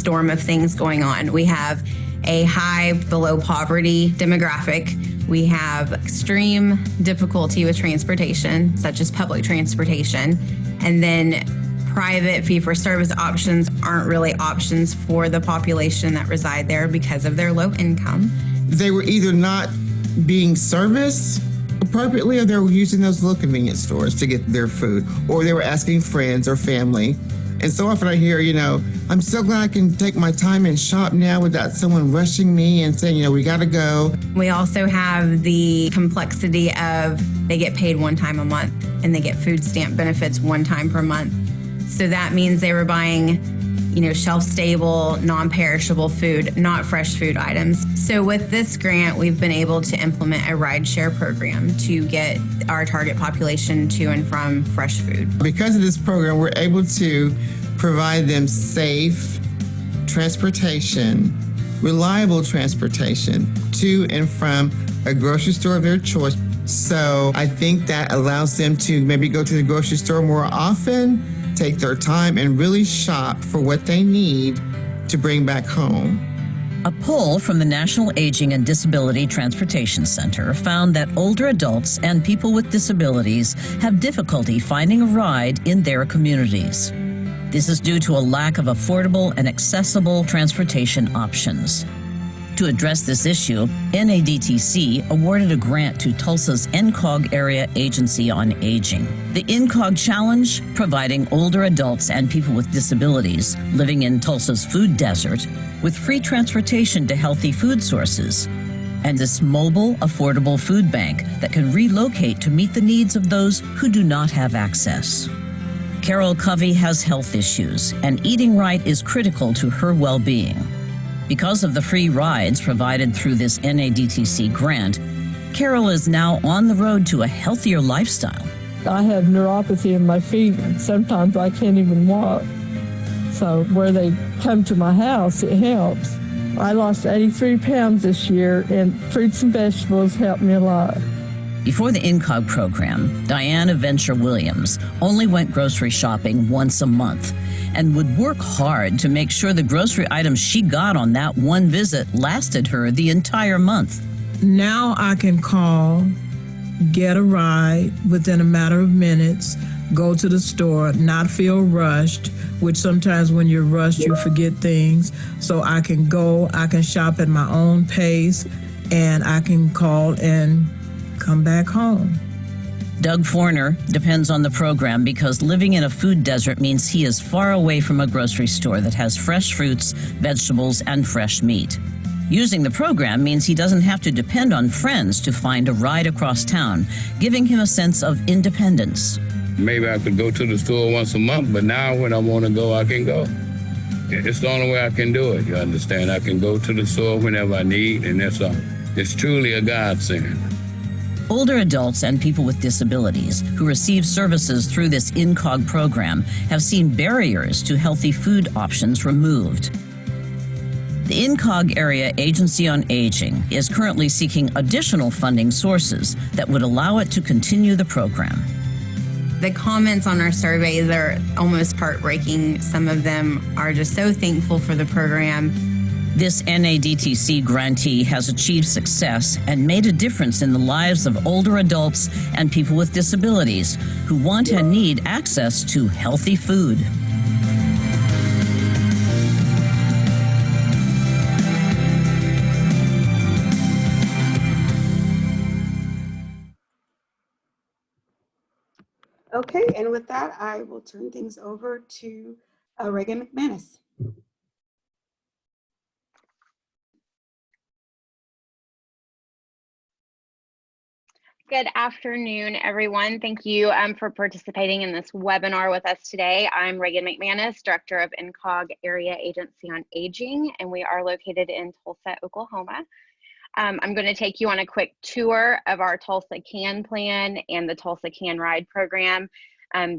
storm of things going on. We have a high below poverty demographic. We have extreme difficulty with transportation, such as public transportation. And then private fee-for-service options aren't really options for the population that reside there because of their low income. They were either not being serviced appropriately, or they were using those little convenience stores to get their food, or they were asking friends or family. And so often I hear, I'm so glad I can take my time and shop now without someone rushing me and saying, we got to go. We also have the complexity of they get paid one time a month and they get food stamp benefits one time per month. So that means they were buying, shelf-stable, non-perishable food, not fresh food items. So with this grant, we've been able to implement a rideshare program to get our target population to and from fresh food. Because of this program, we're able to provide them safe transportation, reliable transportation to and from a grocery store of their choice. So I think that allows them to maybe go to the grocery store more often, take their time, and really shop for what they need to bring back home. A poll from the National Aging and Disability Transportation Center found that older adults and people with disabilities have difficulty finding a ride in their communities. This is due to a lack of affordable and accessible transportation options. To address this issue, NADTC awarded a grant to Tulsa's INCOG Area Agency on Aging. The INCOG Challenge, providing older adults and people with disabilities living in Tulsa's food desert with free transportation to healthy food sources, and this mobile, affordable food bank that can relocate to meet the needs of those who do not have access. Carol Covey has health issues, and eating right is critical to her well-being. Because of the free rides provided through this NADTC grant, Carol is now on the road to a healthier lifestyle. I have neuropathy in my feet, and sometimes I can't even walk. So where they come to my house, it helps. I lost 83 pounds this year, and fruits and vegetables helped me a lot. Before the INCOG program, Diana Venture Williams only went grocery shopping once a month and would work hard to make sure the grocery items she got on that one visit lasted her the entire month. Now I can call, get a ride within a matter of minutes, go to the store, not feel rushed, which sometimes when you're rushed, you forget things. So I can go, I can shop at my own pace, and I can call and come back home. Doug Forner depends on the program because living in a food desert means he is far away from a grocery store that has fresh fruits, vegetables, and fresh meat. Using the program means he doesn't have to depend on friends to find a ride across town, giving him a sense of independence. Maybe I could go to the store once a month, but now when I want to go, I can go. It's the only way I can do it, you understand? I can go to the store whenever I need, and it's truly a godsend. Older adults and people with disabilities who receive services through this INCOG program have seen barriers to healthy food options removed. The INCOG Area Agency on Aging is currently seeking additional funding sources that would allow it to continue the program. The comments on our surveys are almost heartbreaking. Some of them are just so thankful for the program. This NADTC grantee has achieved success and made a difference in the lives of older adults and people with disabilities who want and need access to healthy food. Okay, and with that, I will turn things over to Reagan McManus. Good afternoon, everyone. Thank you for participating in this webinar with us today. I'm Reagan McManus, Director of INCOG Area Agency on Aging, and we are located in Tulsa, Oklahoma. I'm going to take you on a quick tour of our Tulsa C.A.N plan and the Tulsa C.A.N ride program.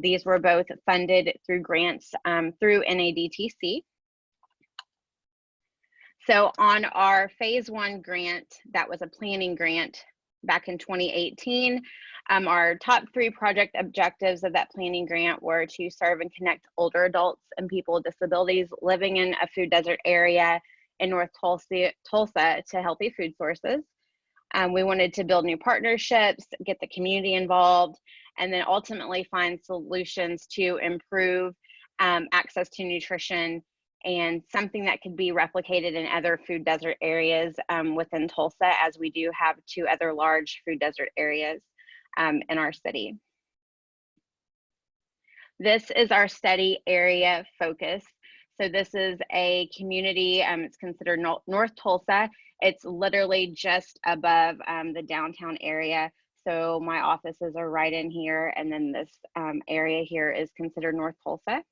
These were both funded through grants through NADTC. So on our phase 1 grant, that was a planning grant, back in 2018. Our top 3 project objectives of that planning grant were to serve and connect older adults and people with disabilities living in a food desert area in North Tulsa to healthy food sources. We wanted to build new partnerships, get the community involved, and then ultimately find solutions to improve access to nutrition, and something that could be replicated in other food desert areas within Tulsa, as we do have 2 other large food desert areas in our city. This is our study area focus. So this is a community, it's considered North Tulsa. It's literally just above the downtown area. So my offices are right in here, and then this area here is considered North Tulsa.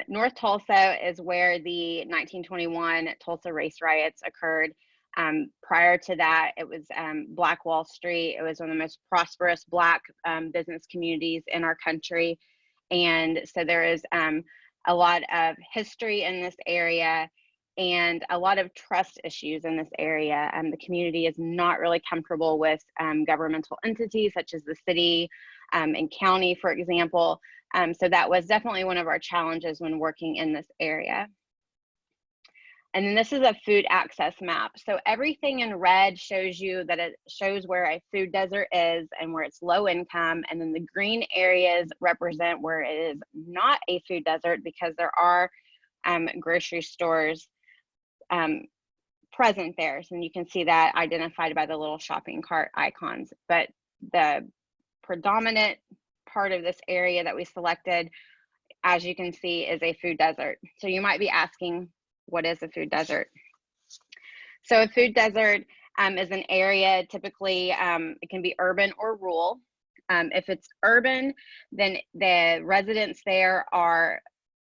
North Tulsa is where the 1921 Tulsa race riots occurred. Prior to that, it was Black Wall Street. It was one of the most prosperous Black business communities in our country. And so there is a lot of history in this area and a lot of trust issues in this area. The community is not really comfortable with governmental entities such as the city and county, for example. So that was definitely one of our challenges when working in this area. And then this is a food access map. So everything in red shows you that it shows where a food desert is and where it's low income. And then the green areas represent where it is not a food desert, because there are grocery stores present there. So you can see that identified by the little shopping cart icons. But the predominant part of this area that we selected, as you can see, is a food desert. So you might be asking, what is a food desert? So a food desert is an area, typically it can be urban or rural. If it's urban, then the residents there are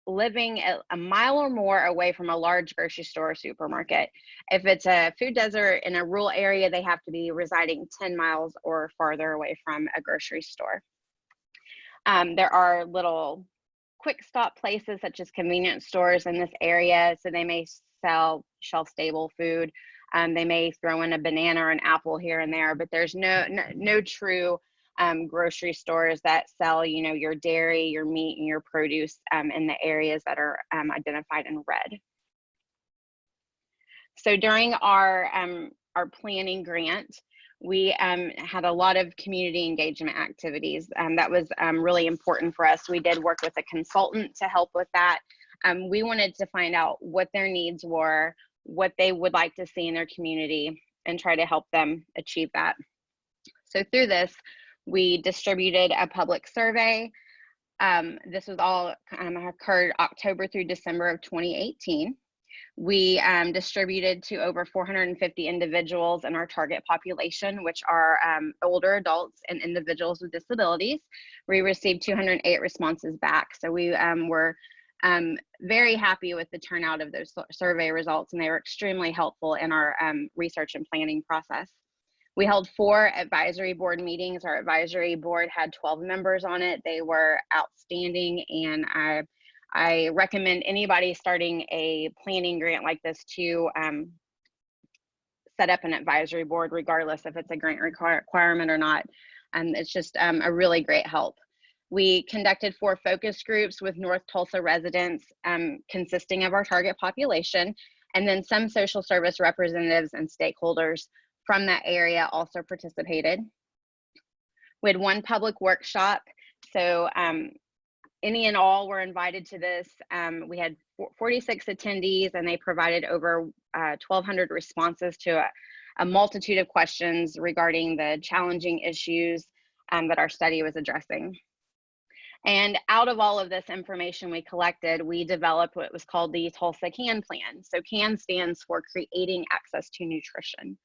living a mile or more away from a large grocery store or supermarket. If it's a food desert in a rural area, they have to be residing 10 miles or farther away from a grocery store. There are little quick stop places such as convenience stores in this area, so they may sell shelf stable food. They may throw in a banana or an apple here and there, but there's no true grocery stores that sell, you know, your dairy, your meat, and your produce in the areas that are identified in red. So during our planning grant, we had a lot of community engagement activities. That was really important for us. We did work with a consultant to help with that. We wanted to find out what their needs were, what they would like to see in their community, and try to help them achieve that. So through this, we distributed a public survey. This was all occurred October through December of 2018. We distributed to over 450 individuals in our target population, which are older adults and individuals with disabilities. We received 208 responses back. So we were very happy with the turnout of those survey results, and they were extremely helpful in our research and planning process. We held 4 advisory board meetings. Our advisory board had 12 members on it. They were outstanding, and I recommend anybody starting a planning grant like this to set up an advisory board, regardless if it's a grant requirement or not. It's just a really great help. We conducted 4 focus groups with North Tulsa residents consisting of our target population, and then some social service representatives and stakeholders from that area also participated. We had 1 public workshop. So any and all were invited to this. We had 46 attendees, and they provided over 1,200 responses to a multitude of questions regarding the challenging issues that our study was addressing. And out of all of this information we collected, we developed what was called the Tulsa C.A.N plan. So C.A.N stands for Creating Access to Nutrition.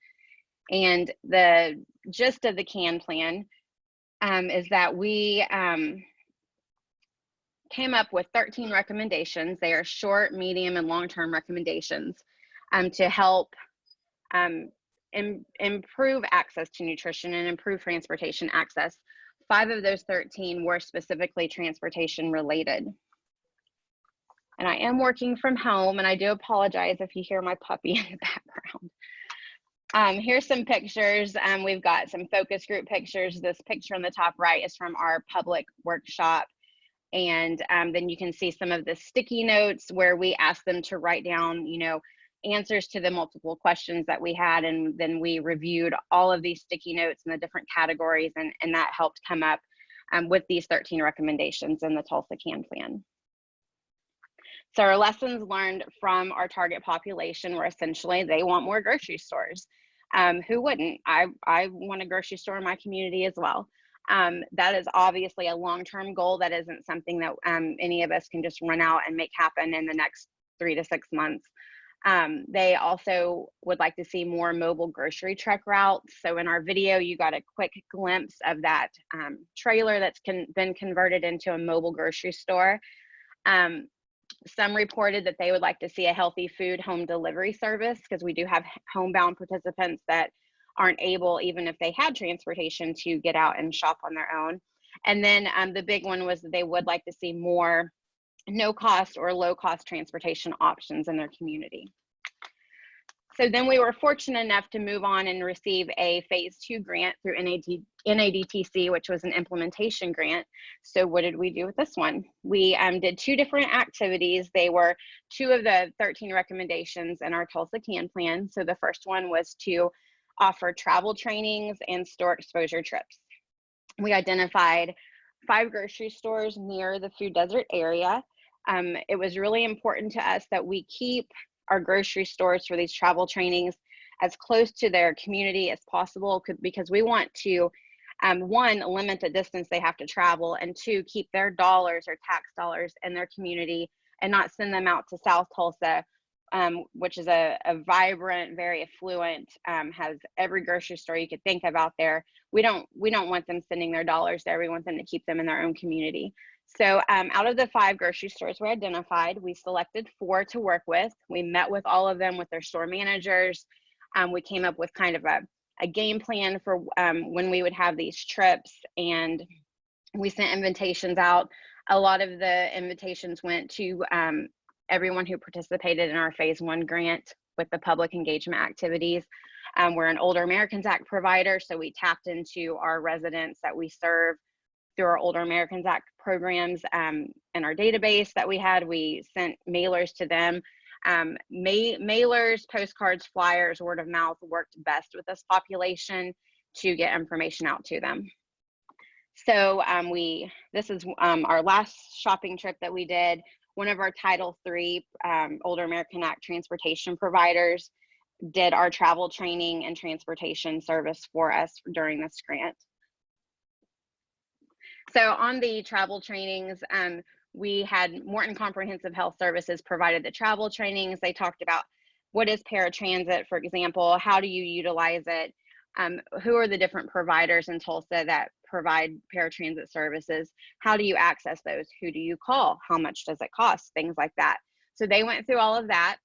And the gist of the C.A.N plan is that we came up with 13 recommendations. They are short, medium, and long-term recommendations to help improve access to nutrition and improve transportation access. 5 of those 13 were specifically transportation related. And I am working from home, and I do apologize if you hear my puppy in the background. Here's some pictures. We've got some focus group pictures. This picture on the top right is from our public workshop. And then you can see some of the sticky notes where we asked them to write down, you know, answers to the multiple questions that we had. And then we reviewed all of these sticky notes in the different categories, and that helped come up with these 13 recommendations in the Tulsa C.A.N plan. So our lessons learned from our target population were essentially they want more grocery stores. Who wouldn't? I want a grocery store in my community as well. That is obviously a long-term goal. That isn't something that any of us can just run out and make happen in the next 3 to 6 months. They also would like to see more mobile grocery truck routes. So in our video, you got a quick glimpse of that trailer that's been converted into a mobile grocery store. Some reported that they would like to see a healthy food home delivery service, because we do have homebound participants that aren't able, even if they had transportation, to get out and shop on their own. And then the big one was that they would like to see more no cost or low cost transportation options in their community. So then we were fortunate enough to move on and receive a phase 2 grant through NADTC, which was an implementation grant. So what did we do with this one? We did 2 different activities. They were 2 of the 13 recommendations in our Tulsa C.A.N plan. So the first one was to offer travel trainings and store exposure trips. We identified 5 grocery stores near the food desert area. It was really important to us that we keep our grocery stores for these travel trainings as close to their community as possible, because we want to, 1, limit the distance they have to travel, and 2, keep their dollars or tax dollars in their community and not send them out to South Tulsa, which is a vibrant, very affluent, has every grocery store you could think of out there. We don't want them sending their dollars there. We want them to keep them in their own community. So out of the 5 grocery stores we identified, we selected 4 to work with. We met with all of them with their store managers. We came up with kind of a game plan for when we would have these trips, and we sent invitations out. A lot of the invitations went to everyone who participated in our phase 1 grant with the public engagement activities. We're an Older Americans Act provider, so we tapped into our residents that we serve through our Older Americans Act programs in our database that we had. We sent mailers to them. Mailers, postcards, flyers, word of mouth worked best with this population to get information out to them. So this is our last shopping trip that we did. One of our Title III Older American Act transportation providers did our travel training and transportation service for us during this grant. So on the travel trainings, we had Morton Comprehensive Health Services provided the travel trainings. They talked about what is paratransit, for example, how do you utilize it, who are the different providers in Tulsa that provide paratransit services, how do you access those, who do you call, how much does it cost, things like that. So they went through all of that.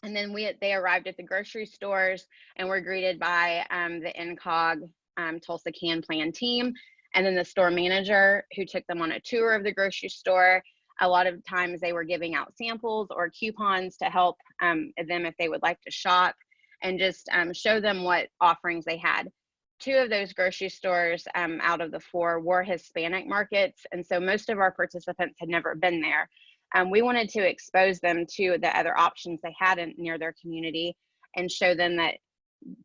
And then they arrived at the grocery stores and were greeted by the INCOG Tulsa C.A.N plan team, and then the store manager who took them on a tour of the grocery store. A lot of times they were giving out samples or coupons to help them if they would like to shop, and just show them what offerings they had. 2 of those grocery stores out of the 4 were Hispanic markets, and so most of our participants had never been there. We wanted to expose them to the other options they had near their community and show them that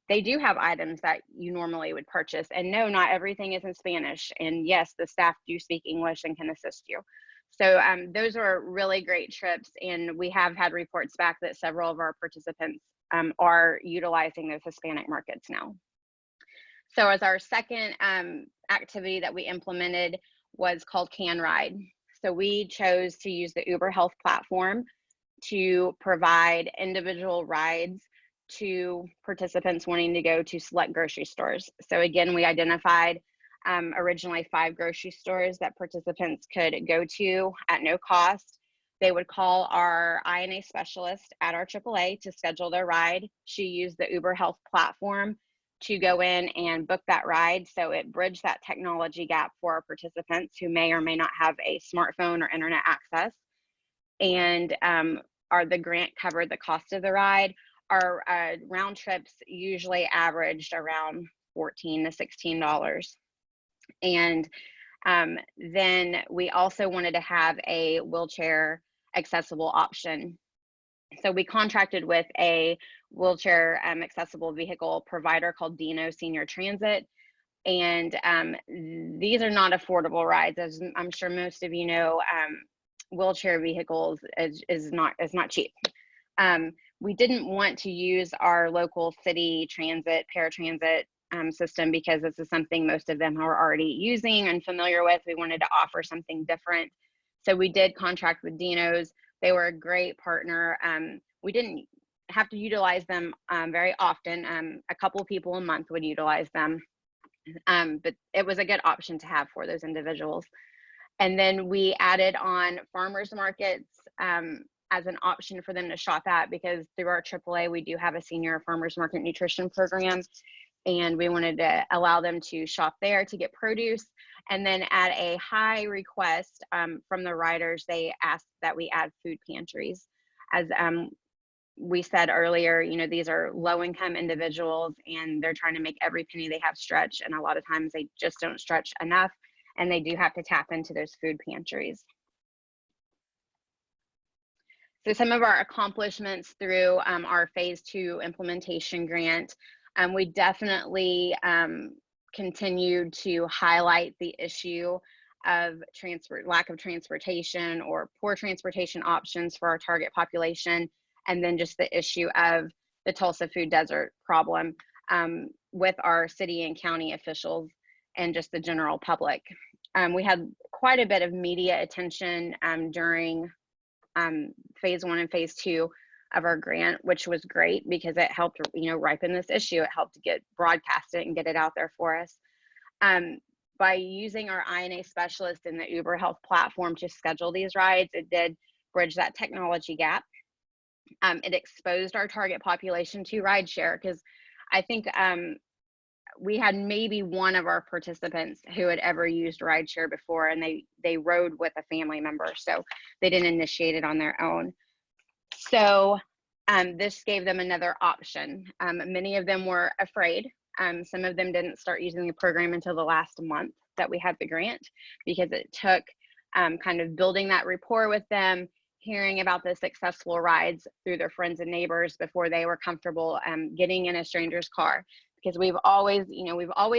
they do have items that you normally would purchase. And no, not everything is in Spanish. And yes, the staff do speak English and can assist you. So those were really great trips. And we have had reports back that several of our participants are utilizing those Hispanic markets now. So as our second activity that we implemented was called C.A.N Ride. So we chose to use the Uber Health platform to provide individual rides to participants wanting to go to select grocery stores. So again, we identified originally 5 grocery stores that participants could go to at no cost. They would call our INA specialist at our AAA to schedule their ride. She used the Uber Health platform to go in and book that ride. So it bridged that technology gap for our participants who may or may not have a smartphone or internet access. And the grant covered the cost of the ride. our round trips usually averaged around $14 to $16. And then we also wanted to have a wheelchair accessible option. So we contracted with a wheelchair accessible vehicle provider called Dino Senior Transit. And these are not affordable rides, as I'm sure most of you know. Wheelchair vehicles is not cheap. We didn't want to use our local city transit, paratransit system, because this is something most of them are already using and familiar with. We wanted to offer something different. So we did contract with Dino's. They were a great partner. We didn't have to utilize them very often. A couple of people a month would utilize them. But it was a good option to have for those individuals. And then we added on farmers markets as an option for them to shop at, because through our AAA, we do have a senior farmers market nutrition program, and we wanted to allow them to shop there to get produce. And then at a high request from the riders, they asked that we add food pantries. As we said earlier, you know, these are low-income individuals, and they're trying to make every penny they have stretch, and a lot of times they just don't stretch enough, and they do have to tap into those food pantries. So some of our accomplishments through our phase 2 implementation grant, we definitely continued to highlight the issue of lack of transportation or poor transportation options for our target population, and then just the issue of the Tulsa food desert problem with our city and county officials and just the general public. We had quite a bit of media attention during phase 1 and phase 2 of our grant, which was great because it helped, you know, ripen this issue. It helped to get broadcast it and get it out there for us. By using our INA specialist in the Uber Health platform to schedule these rides, it did bridge that technology gap. It exposed our target population to rideshare, because I think we had maybe one of our participants who had ever used rideshare before, and they rode with a family member, so they didn't initiate it on their own. So this gave them another option. Many of them were afraid. Some of them didn't start using the program until the last month that we had the grant, because it took kind of building that rapport with them, hearing about the successful rides through their friends and neighbors before they were comfortable getting in a stranger's car. Because we've always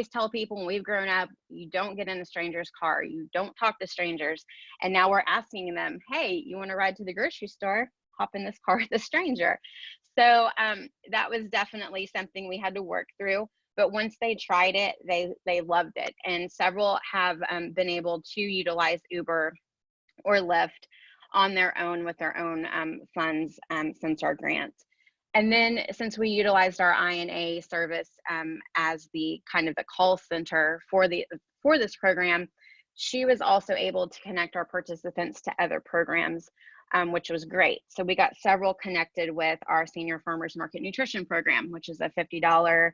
tell people when we've grown up, you don't get in a stranger's car, you don't talk to strangers. And now we're asking them, hey, you want to ride to the grocery store? Hop in this car with a stranger. So that was definitely something we had to work through. But once they tried it, they loved it. And several have been able to utilize Uber or Lyft on their own with their own funds since our grant. And then since we utilized our INA service as the kind of the call center for this program, she was also able to connect our participants to other programs, which was great. So we got several connected with our Senior Farmers Market Nutrition Program, which is a $50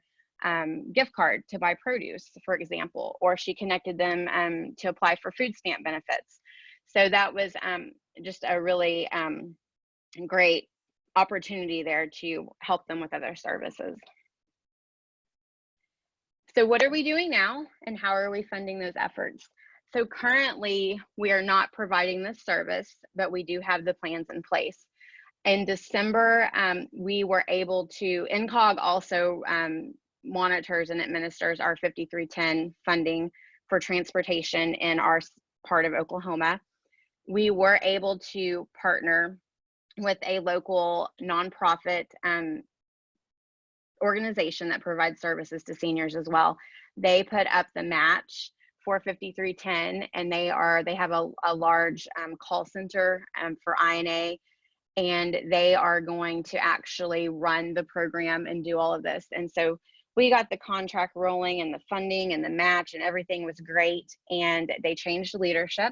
gift card to buy produce, for example, or she connected them to apply for food stamp benefits. So that was just a really great opportunity there to help them with other services. So what are we doing now, and how are we funding those efforts? So currently we are not providing this service, but we do have the plans in place. In December, we were able to, INCOG also monitors and administers our 5310 funding for transportation in our part of Oklahoma. We were able to partner with a local nonprofit organization that provides services to seniors as well. They put up the match for 5310, and they have a large call center for INA, and they are going to actually run the program and do all of this. And so we got the contract rolling, and the funding and the match and everything was great, and they changed leadership.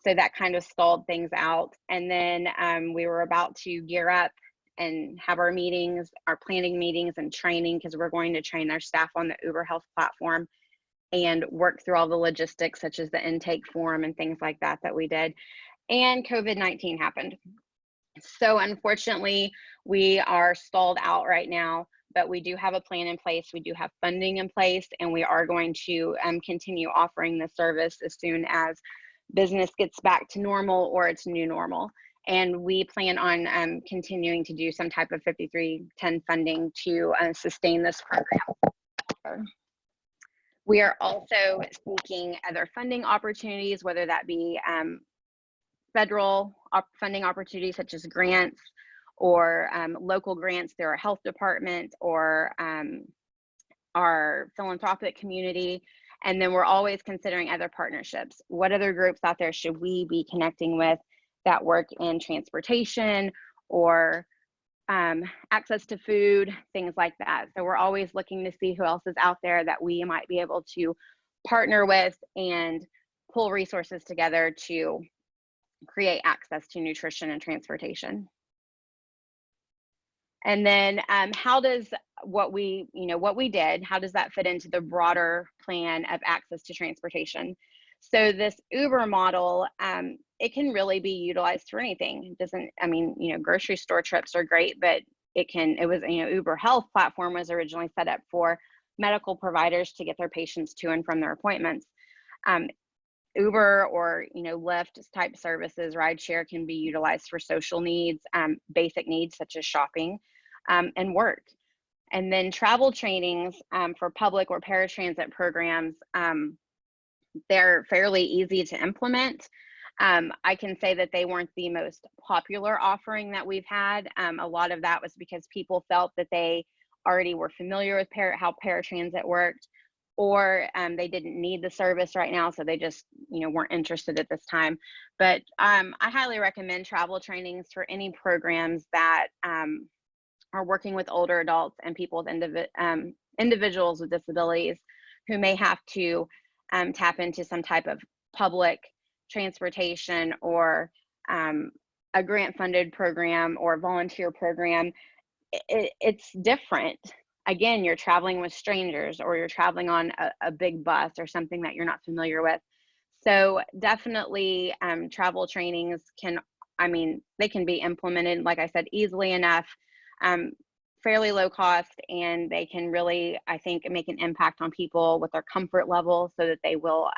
So that kind of stalled things out. And then we were about to gear up and have our meetings, our planning meetings and training, because we're going to train our staff on the Uber Health platform and work through all the logistics, such as the intake form and things like that we did. And COVID-19 happened. So unfortunately, we are stalled out right now, but we do have a plan in place. We do have funding in place, and we are going to continue offering the service as soon as business gets back to normal or its new normal. And we plan on continuing to do some type of 5310 funding to sustain this program. We are also seeking other funding opportunities, whether that be federal funding opportunities such as grants, or local grants through our health department, or our philanthropic community. And then we're always considering other partnerships. What other groups out there should we be connecting with that work in transportation or access to food, things like that. So we're always looking to see who else is out there that we might be able to partner with and pull resources together to create access to nutrition and transportation. And then how does what we did, how does that fit into the broader plan of access to transportation? So this Uber model, it can really be utilized for anything. It doesn't, I mean, grocery store trips are great, but Uber Health platform was originally set up for medical providers to get their patients to and from their appointments. Uber or Lyft type services, rideshare, can be utilized for social needs, basic needs such as shopping and work. And then travel trainings for public or paratransit programs, they're fairly easy to implement. I can say that they weren't the most popular offering that we've had. A lot of that was because people felt that they already were familiar with how paratransit worked, or they didn't need the service right now, so they just weren't interested at this time. But I highly recommend travel trainings for any programs that are working with older adults and people with individuals with disabilities who may have to tap into some type of public transportation or a grant funded program or volunteer program. It's different. Again, you're traveling with strangers, or you're traveling on a big bus or something that you're not familiar with. So definitely travel trainings they can be implemented, like I said, easily enough, fairly low cost, and they can really, I think, make an impact on people with their comfort level so that they will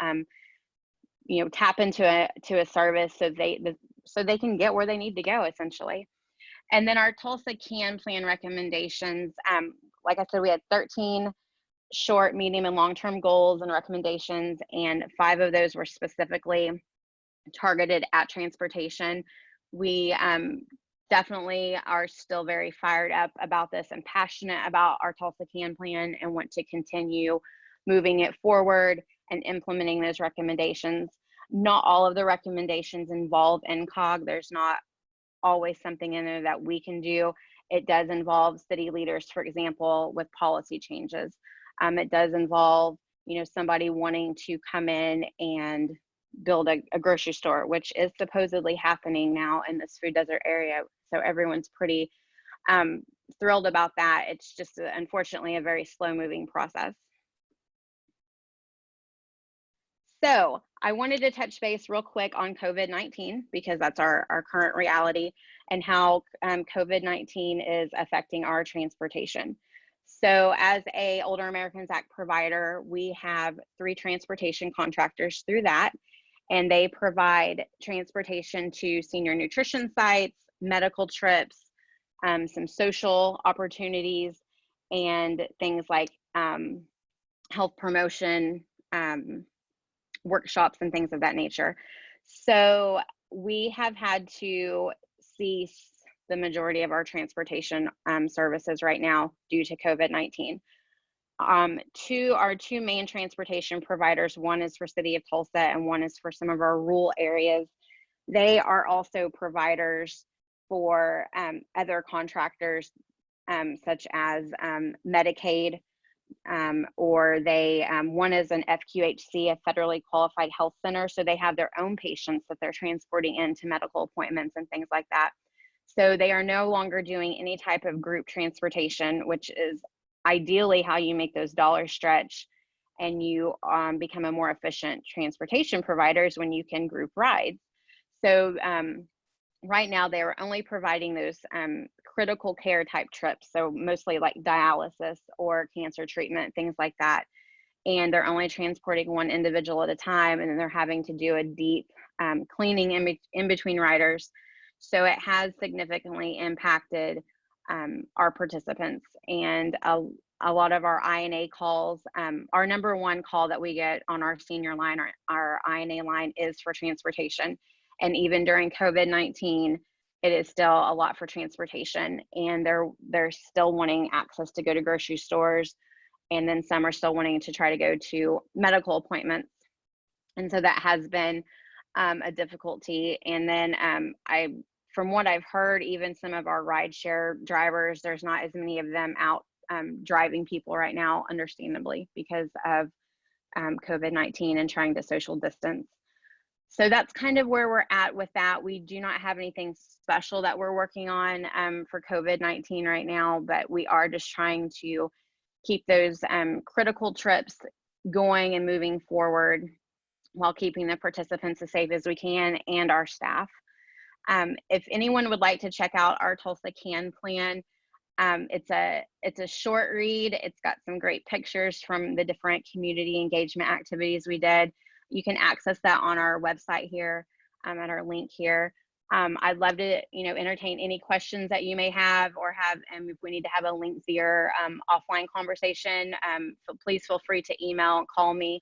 tap into a service so they can get where they need to go, essentially. And then our Tulsa C.A.N plan recommendations, like I said, we had 13 short, medium, and long-term goals and recommendations, and 5 of those were specifically targeted at transportation. We definitely are still very fired up about this and passionate about our Tulsa C.A.N plan, and want to continue moving it forward and implementing those recommendations. Not all of the recommendations involve INCOG. There's not always something in there that we can do. It does involve city leaders, for example, with policy changes. It does involve, somebody wanting to come in and build a grocery store, which is supposedly happening now in this food desert area. So everyone's pretty thrilled about that. It's just, unfortunately, a very slow moving process. So I wanted to touch base real quick on COVID-19, because that's our current reality, and how COVID-19 is affecting our transportation. So as a Older Americans Act provider, we have 3 transportation contractors through that, and they provide transportation to senior nutrition sites, medical trips, some social opportunities, and things like health promotion, workshops, and things of that nature. So we have had to cease the majority of our transportation services right now due to COVID-19. Our 2 main transportation providers, one is for City of Tulsa and one is for some of our rural areas. They are also providers for other contractors, such as Medicaid, or they, one is an FQHC, a federally qualified health center. So they have their own patients that they're transporting into medical appointments and things like that. So they are no longer doing any type of group transportation, which is ideally how you make those dollars stretch and you become a more efficient transportation provider, is when you can group rides. So right now they are only providing those critical care type trips, so mostly like dialysis or cancer treatment, things like that. And they're only transporting one individual at a time, and then they're having to do a deep cleaning in between riders. So it has significantly impacted our participants, and a lot of our INA calls, our number one call that we get on our senior line, our INA line, is for transportation. And even during COVID-19, it is still a lot for transportation, and they're still wanting access to go to grocery stores. And then some are still wanting to try to go to medical appointments. And so that has been a difficulty. And then from what I've heard, even some of our rideshare drivers, there's not as many of them out driving people right now, understandably, because of COVID-19 and trying to social distance. So that's kind of where we're at with that. We do not have anything special that we're working on for COVID-19 right now, but we are just trying to keep those critical trips going and moving forward while keeping the participants as safe as we can and our staff. If anyone would like to check out our Tulsa C.A.N plan, it's a short read. It's got some great pictures from the different community engagement activities we did. You can access that on our website here, at our link here. I'd love to, entertain any questions that you may have, or if we need to have a lengthier offline conversation, please feel free to email and call me.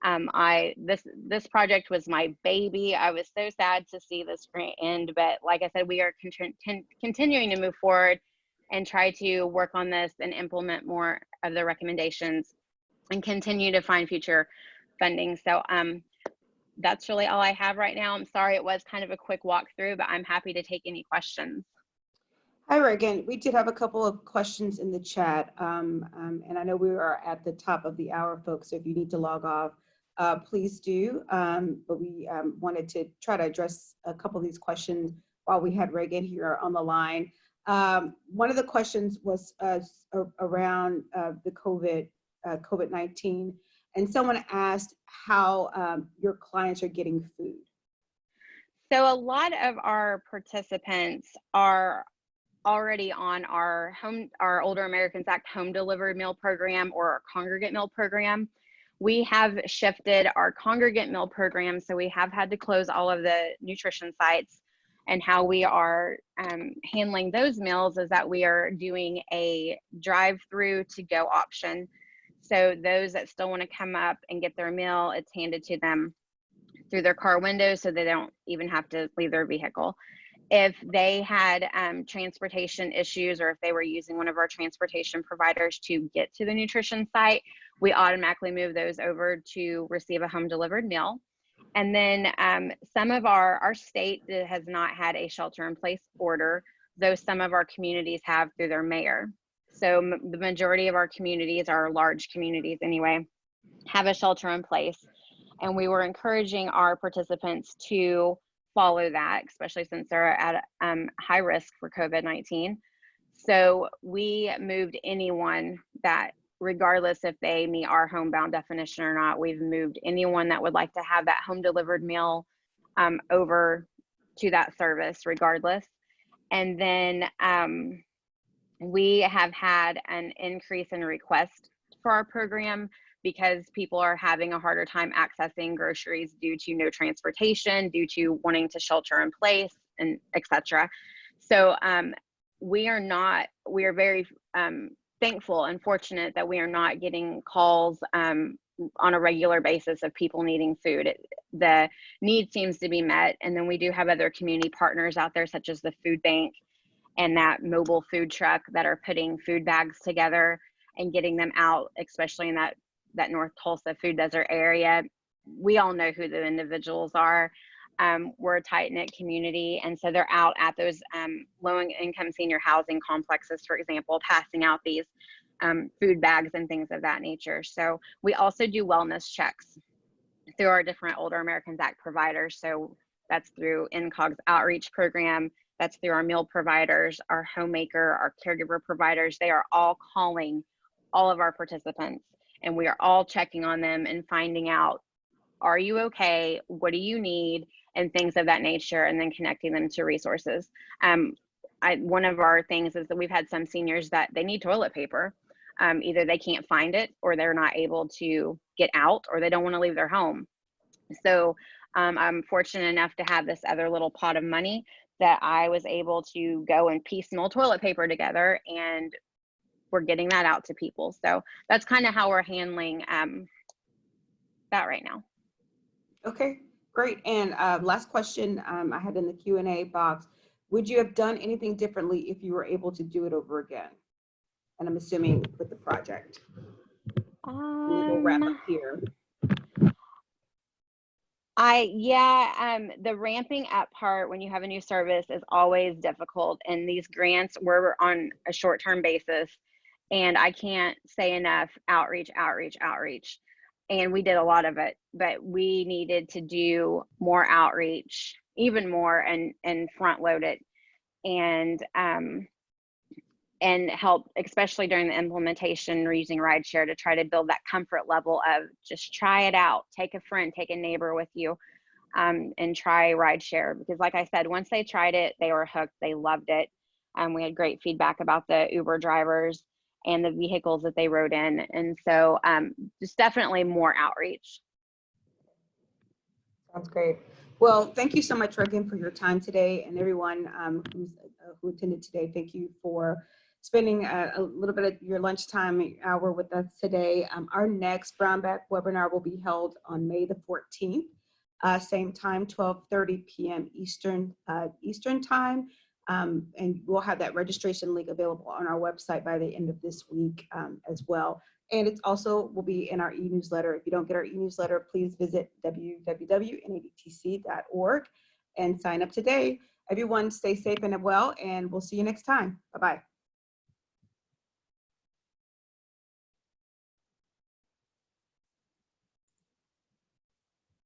This project was my baby. I was so sad to see this grant end, but like I said, we are continuing to move forward and try to work on this and implement more of the recommendations and continue to find future funding. So that's really all I have right now. I'm sorry it was kind of a quick walkthrough, but I'm happy to take any questions. Hi, Reagan. We did have a couple of questions in the chat, and I know we are at the top of the hour, folks, so if you need to log off, please do. But we wanted to try to address a couple of these questions while we had Reagan here on the line. One of the questions was around the COVID-19, and someone asked how your clients are getting food. So a lot of our participants are already on our Older Americans Act home delivered meal program or our congregate meal program. We have shifted our congregate meal program, so we have had to close all of the nutrition sites. And how we are handling those meals is that we are doing a drive-through to go option. So those that still want to come up and get their meal, it's handed to them through their car window, so they don't even have to leave their vehicle. If they had transportation issues, or if they were using one of our transportation providers to get to the nutrition site, we automatically move those over to receive a home delivered meal. And then some of our state has not had a shelter in place order, though some of our communities have through their mayor. So the majority of our communities, our large communities anyway, have a shelter in place. And we were encouraging our participants to follow that, especially since they're at high risk for COVID-19. So we moved anyone that, regardless if they meet our homebound definition or not, we've moved anyone that would like to have that home delivered meal over to that service regardless. And then we have had an increase in request for our program because people are having a harder time accessing groceries due to no transportation, due to wanting to shelter in place, and etc. So we are very thankful and fortunate that we are not getting calls on a regular basis of people needing food. The need seems to be met. And then we do have other community partners out there, such as the food bank and that mobile food truck, that are putting food bags together and getting them out, especially in that North Tulsa food desert area. We all know who the individuals are. We're a tight-knit community, and so they're out at those low-income senior housing complexes, for example, passing out these food bags and things of that nature. So we also do wellness checks through our different Older Americans Act providers. So that's through INCOG's outreach program, that's through our meal providers, our homemaker, our caregiver providers. They are all calling all of our participants, and we are all checking on them and finding out, are you okay? What do you need? and things of that nature, and then connecting them to resources. One of our things is that we've had some seniors that they need toilet paper. Either they can't find it, or they're not able to get out, or they don't want to leave their home. So I'm fortunate enough to have this other little pot of money that I was able to go and piecemeal toilet paper together, and we're getting that out to people. So that's kind of how we're handling that right now. Okay, great. And last question I had in the Q&A box. Would you have done anything differently if you were able to do it over again? And I'm assuming with the project. We'll wrap up here. The ramping up part when you have a new service is always difficult, and these grants were on a short-term basis, and I can't say enough outreach. And we did a lot of it, but we needed to do more outreach, even more, and front load it, and help, especially during the implementation, or using rideshare to try to build that comfort level of just try it out, take a friend, take a neighbor with you, and try rideshare. Because like I said, once they tried it, they were hooked, they loved it. We had great feedback about the Uber drivers and the vehicles that they rode in. And so just definitely more outreach. Sounds great. Well, thank you so much, Regan, for your time today, and everyone who attended today. Thank you for spending a little bit of your lunchtime hour with us today. Our next Brown Bag webinar will be held on May the 14th, same time, 12:30 p.m. Eastern time. And we'll have that registration link available on our website by the end of this week as well. And it's also will be in our e-newsletter. If you don't get our e-newsletter, please visit www.nadtc.org and sign up today. Everyone stay safe and well, and we'll see you next time. Bye-bye.